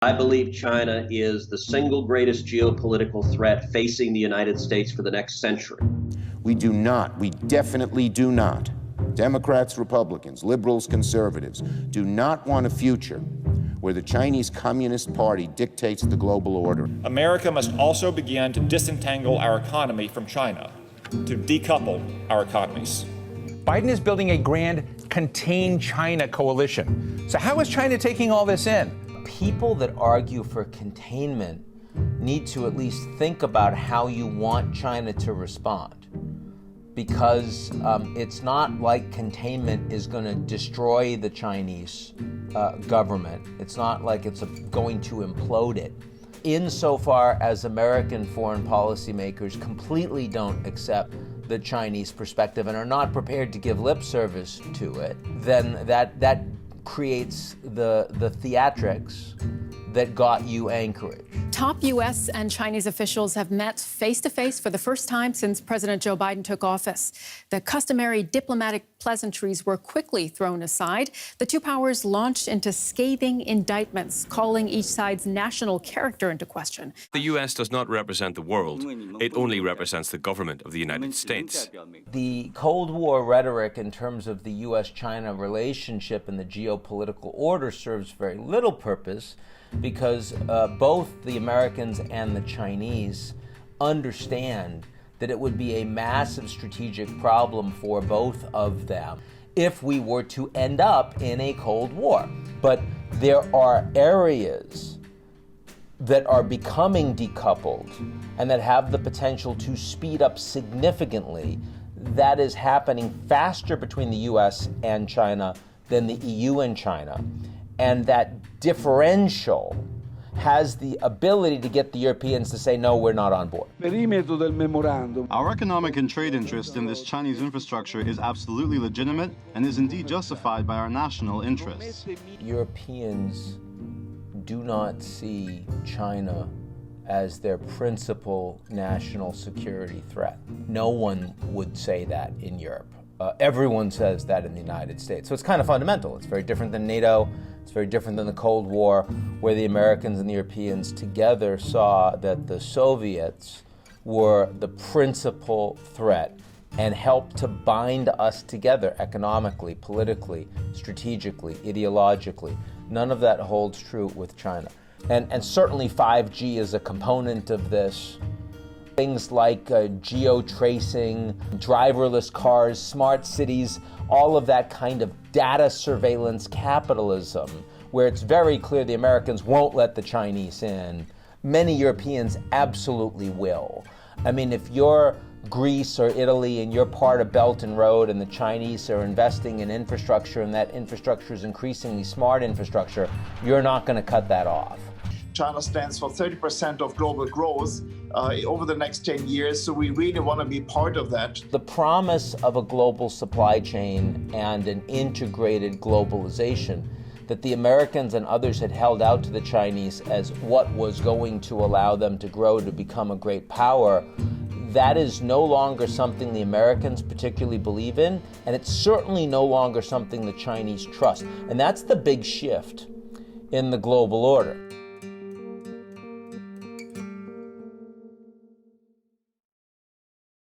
I believe China is the single greatest geopolitical threat facing the United States for the next century. We definitely do not, Democrats, Republicans, liberals, conservatives, do not want a future where the Chinese Communist Party dictates the global order. America must also begin to disentangle our economy from China, to decouple our economies. Biden is building a grand Contain China coalition. So how is China taking all this in? People that argue for containment need to at least think about how you want China to respond. Because it's not like containment is going to destroy the Chinese government. It's not like it's going to implode it. Insofar as American foreign policymakers completely don't accept the Chinese perspective and are not prepared to give lip service to it, then that creates the theatrics that got you Anchorage. Top U.S. and Chinese officials have met face-to-face for the first time since President Joe Biden took office. The customary diplomatic pleasantries were quickly thrown aside. The two powers launched into scathing indictments, calling each side's national character into question. The U.S. does not represent the world. It only represents the government of the United States. The Cold War rhetoric in terms of the U.S.-China relationship and the geopolitical order serves very little purpose, because both the Americans and the Chinese understand that it would be a massive strategic problem for both of them if we were to end up in a Cold War. But there are areas that are becoming decoupled and that have the potential to speed up significantly. That is happening faster between the US and China than the EU and China. And that differential has the ability to get the Europeans to say, no, we're not on board. Our economic and trade interest in this Chinese infrastructure is absolutely legitimate and is indeed justified by our national interests. Europeans do not see China as their principal national security threat. No one would say that in Europe. Everyone says that in the United States. So it's kind of fundamental. It's very different than NATO. It's very different than the Cold War, where the Americans and the Europeans together saw that the Soviets were the principal threat and helped to bind us together economically, politically, strategically, ideologically. None of that holds true with China. And certainly 5G is a component of this. Things like geo-tracing, driverless cars, smart cities, all of that kind of data surveillance capitalism, where it's very clear the Americans won't let the Chinese in. Many Europeans absolutely will. I mean, if you're Greece or Italy and you're part of Belt and Road and the Chinese are investing in infrastructure and that infrastructure is increasingly smart infrastructure, you're not going to cut that off. China stands for 30% of global growth over the next 10 years, so we really want to be part of that. The promise of a global supply chain and an integrated globalization that the Americans and others had held out to the Chinese as what was going to allow them to grow to become a great power, that is no longer something the Americans particularly believe in, and it's certainly no longer something the Chinese trust. And that's the big shift in the global order.